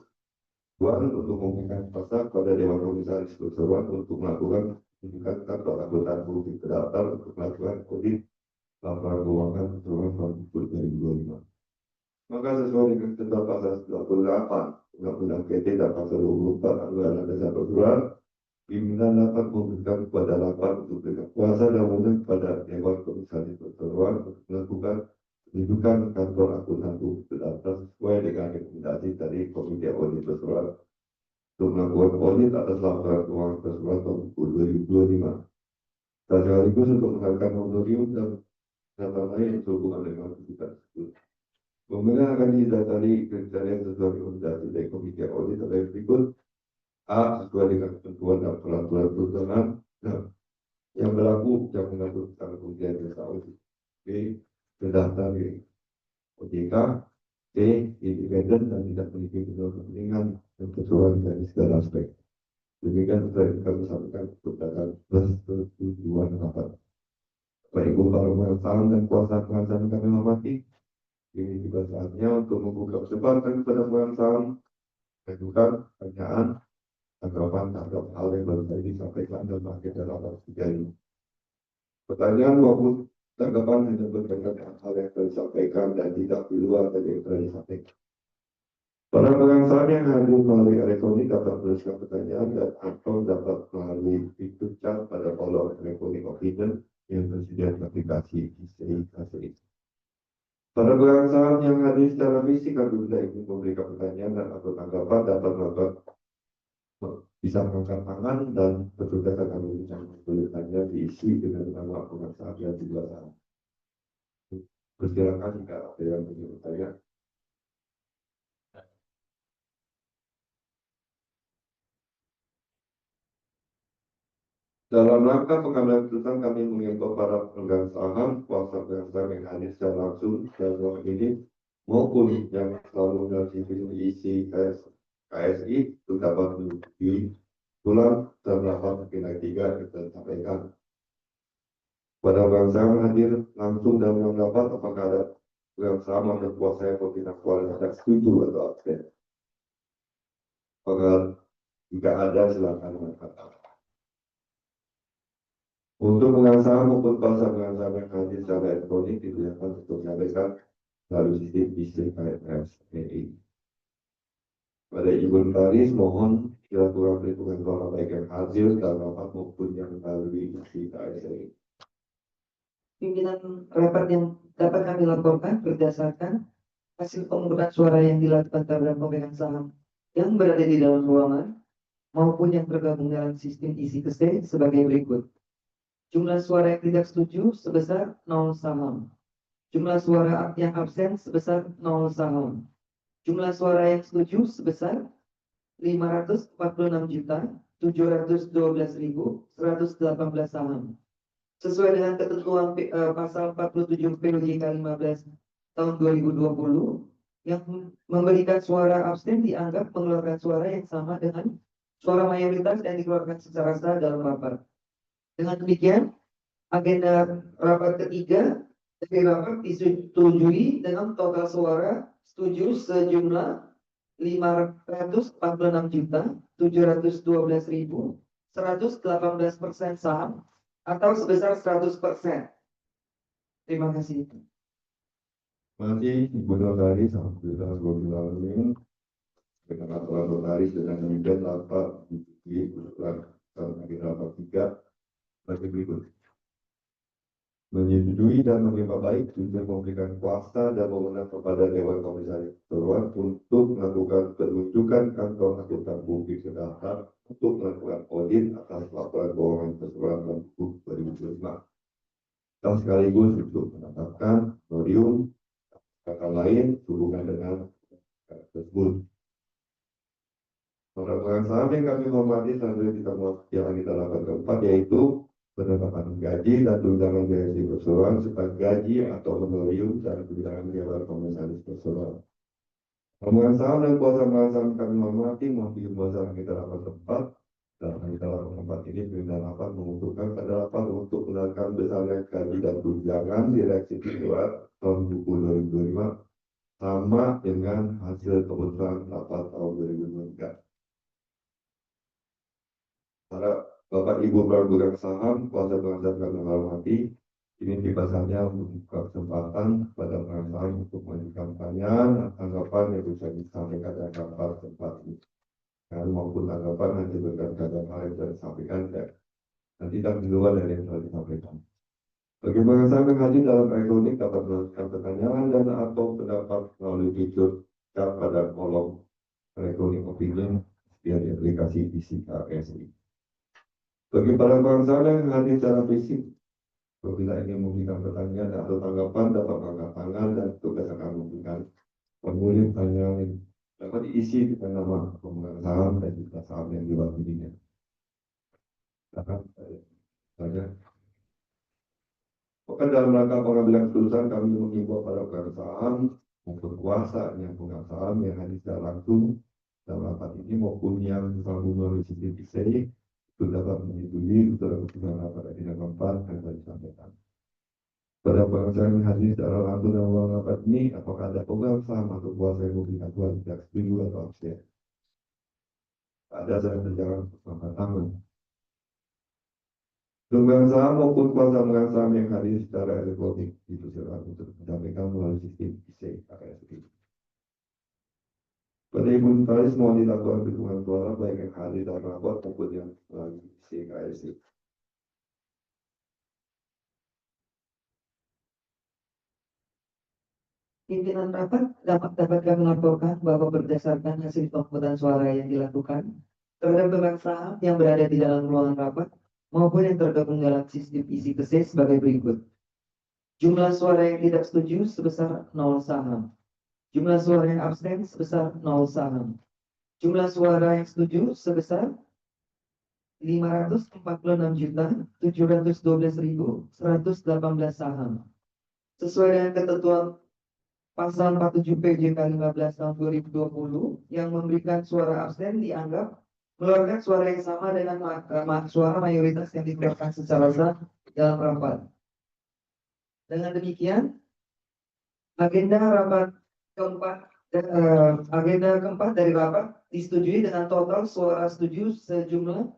untuk memberikan pasar pada Dewan Komisaris Perseroan untuk melakukan pendidikan kantor anggota publik terdaftar untuk melakukan audit laporan keuangan perseroan tahun 2025. Maka sesuai dengan ketentuan pasal 28 Undang-Undang PT dan pasal 24 Anggaran Dasar Perseroan, pimpinan dapat memberikan kepada lapan untuk berikan kuasa dan wewenang kepada Dewan Komisaris Perseroan untuk melakukan penunjukan kantor akuntan publik terdaftar sesuai dengan rekomendasi dari Komite Audit Perseroan untuk melakukan audit atas laporan keuangan perseroan tahun 2025. Dan sekaligus untuk mengangkat honorarium dan data lain yang sehubungan dengan aktivitas tersebut. Pemberian akan didasari kriteria sesuai rekomendasi dari Komite Audit adalah berikut: A. Sesuai dengan ketentuan dan peraturan perusahaan yang berlaku yang mengatur tentang kemudian jasa audit. B. Terdaftar di OJK. C. Independen dan tidak memiliki kepentingan dan keseluruhan dari segala aspek. Demikian sudah kami sampaikan berdasarkan persetujuan rapat. Baik Ibu para pemegang saham dan kuasa pengacara kami hormati, ini juga saatnya untuk membuka kesempatan kepada pemegang saham mengajukan pertanyaan, tanggapan terhadap hal yang baru saja disampaikan dalam agenda rapat 3 ini. Pertanyaan maupun tanggapan hanya berkaitan dengan hal yang telah disampaikan dan tidak di luar dari yang telah disampaikan. Para pemegang saham yang hadir melalui elektronik dapat menuliskan pertanyaan dan atau dapat melalui fitur chat pada kolom elektronik opinion yang tersedia di aplikasi ICI. Para pemegang saham yang hadir secara fisik apabila ingin memberikan pertanyaan dan atau tanggapan dapat melakukan bisa mengangkat tangan dan petugas akan memberikan tulisannya diisi dengan nama pemegang saham yang di luar sana. Persilakan jika ada yang ingin bertanya. Dalam rangka pengambilan keputusan kami mengimbau para pemegang saham, kuasa pemegang saham yang hadir secara langsung dalam ruang ini maupun yang selalu dalam sistem isi KSI untuk dapat menyetujui ulang dalam rapat nilai 3 yang telah disampaikan. Pada pemegang saham hadir langsung dalam ruang rapat, apakah ada pemegang saham atau kuasa yang berpihak kualitas setuju atau absen? Apakah jika ada silakan mengatakan. Untuk pemegang saham maupun kuasa pemegang saham yang hadir secara elektronik dipersilakan untuk menyampaikan melalui sistem KSI. Pada Ibu Taris mohon dilakukan perhitungan suara baik yang hadir dalam rapat maupun yang melalui KSI. Pimpinan rapat yang dapat kami laporkan berdasarkan hasil pemungutan suara yang dilakukan terhadap pemegang saham yang berada di dalam ruangan maupun yang tergabung dalam sistem ICI sebagai berikut. Jumlah suara yang tidak setuju sebesar 0 saham. Jumlah suara yang absen sebesar 0 saham. Jumlah suara yang setuju sebesar 546.712.118 saham. Sesuai dengan ketentuan pasal 47 POJK 15 tahun 2020 yang memberikan suara absen dianggap mengeluarkan suara yang sama dengan suara mayoritas yang dikeluarkan secara sah dalam rapat. Dengan demikian, agenda rapat ketiga dari rapat disetujui dengan total suara setuju sejumlah 546.712.118% saham atau sebesar 100%. Terima kasih. Masih Ibu Notaris, alhamdulillah dengan aturan notaris dengan demikian rapat di usulan agenda rapat 3 bagi berikut. Menyetujui dan menimba baik juga memberikan kuasa dan wewenang kepada Dewan Komisaris Perseroan untuk melakukan penunjukan kantor akuntan publik terdaftar untuk melakukan audit atas laporan keuangan perseroan tahun 2025. Dan sekaligus untuk menetapkan honorarium kata lain hubungan dengan tersebut. Para pemegang saham yang kami hormati, selanjutnya kita yang kita lakukan keempat yaitu penetapan gaji dan tunjangan direksi perseroan serta gaji atau honorarium dan tunjangan dewan komisaris perseroan. Pemegang saham dan kuasa pemegang saham kami hormati mewakili pemegang kita rapat tempat. Dalam kita rapat tempat ini pimpinan rapat mengusulkan pada rapat untuk menaikkan besarnya gaji dan tunjangan direksi perseroan tahun buku 2025 sama dengan hasil keputusan rapat tahun 2023. Para Bapak Ibu pemegang saham, kuasa pengacara kami hormati, ini tibasannya membuka kesempatan pada pemegang saham untuk mengajukan pertanyaan, tanggapan yang bisa disampaikan dalam rapat tempat ini. Dan maupun tanggapan nanti berkaitan dengan hal yang sudah disampaikan dan nanti tak di luar dari yang sudah disampaikan. Bagi pemegang saham yang hadir dalam elektronik dapat menuliskan pertanyaan dan atau pendapat melalui fitur chat pada kolom elektronik opini di aplikasi PCKSI. Bagi para bangsa yang hadir secara fisik, apabila ingin memberikan pertanyaan atau tanggapan dapat mengangkat tangan dan tugas akan memberikan formulir pertanyaan yang dapat diisi dengan nama pemegang saham dan juga saham yang diwakilinya. Bahkan dalam rangka pengambilan keputusan kami mengimbau para pemegang saham maupun kuasa yang pemegang saham yang hadir secara langsung dalam rapat ini maupun yang sambung melalui CCTV itu dapat menyetujui usulan keputusan rapat agenda keempat yang telah disampaikan. Pada pengacara yang hadir secara langsung dalam ruang rapat ini, apakah ada pemegang saham atau kuasa yang memberikan suara tidak setuju atau abstain? Ada saya berjalan angkat tangan. Pemegang saham maupun kuasa pemegang saham yang hadir secara elektronik itu silakan untuk disampaikan melalui sistem IC-KSI. Pada Ibu Notaris mohon dilakukan dukungan suara baik yang hadir dalam rapat maupun yang melalui IC-KSI. Pimpinan rapat dapat kami laporkan bahwa berdasarkan hasil pemungutan suara yang dilakukan terhadap pemegang saham yang berada di dalam ruangan rapat maupun yang tergabung dalam sistem IC-KSE sebagai berikut. Jumlah suara yang tidak setuju sebesar 0 saham. Jumlah suara yang abstain sebesar 0 saham. Jumlah suara yang setuju sebesar 546.712.118 saham. Sesuai dengan ketentuan Pasal 47 PJK 15 tahun 2020 yang memberikan suara abstain dianggap mengeluarkan suara yang sama dengan suara mayoritas yang diterapkan secara sah dalam rapat. Dengan demikian, agenda keempat dari rapat disetujui dengan total suara setuju sejumlah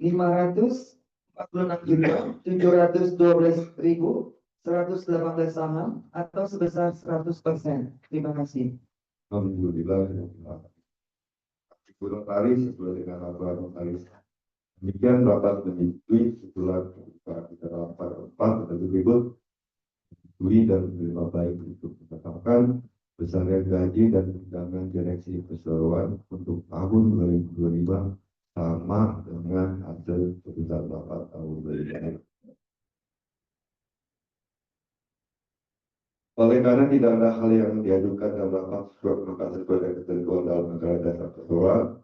546.712.118 saham atau sebesar 100%. Terima kasih. Alhamdulillah. Ibu Notaris sesuai dengan aturan notaris. Demikian rapat menyetujui usulan kita rapat empat dan berikut menyetujui dan menerima baik untuk menetapkan besarnya gaji dan tunjangan direksi perseroan untuk tahun 2025 sama dengan hasil keputusan rapat tahun 2025. Oleh karena tidak ada hal yang diajukan dalam rapat sesuai dengan ketentuan dalam negara dasar perseroan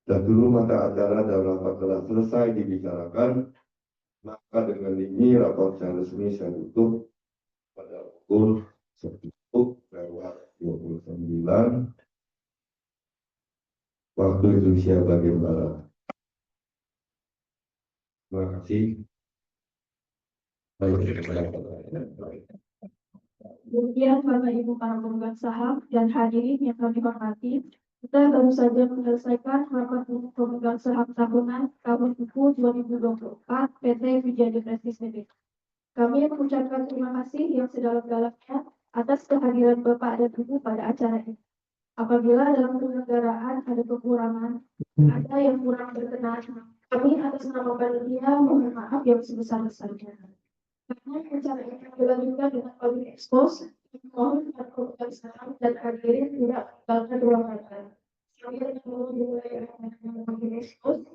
dan dulu mata acara dalam rapat telah selesai dibicarakan, maka dengan ini rapat secara resmi saya tutup pada pukul 10:29 waktu Indonesia bagian barat. Terima kasih. Demikian Bapak Ibu para pemegang saham dan hadirin yang kami hormati, kita baru saja menyelesaikan rapat pemegang saham tahunan tahun buku 2024 PT Wijaya Prestis Tbk. Kami mengucapkan terima kasih yang sedalam-dalamnya atas kehadiran Bapak dan Ibu pada acara ini. Apabila dalam penyelenggaraan ada kekurangan, ada yang kurang berkenan, kami atas nama panitia mohon maaf yang sebesar-besarnya. Karena acara ini dilanjutkan dengan public expose, mohon para pemegang saham dan hadirin tidak meninggalkan ruangan. Sambil dimulai dengan public expose,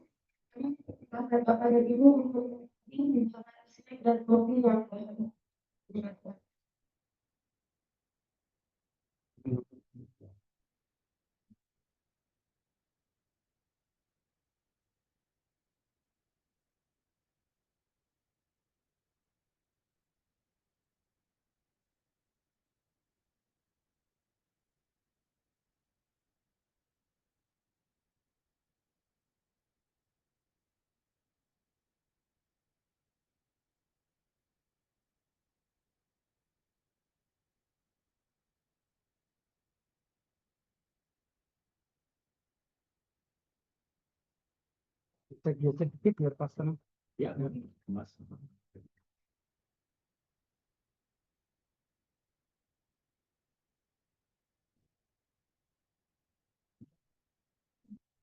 kami akan Bapak dan Ibu ini dengan snack dan kopi yang baik. geser dikit biar pasang. Ya, Mas.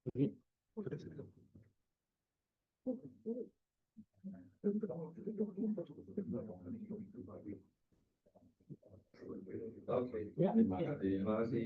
Oke, Ya, terima kasih. Terima kasih.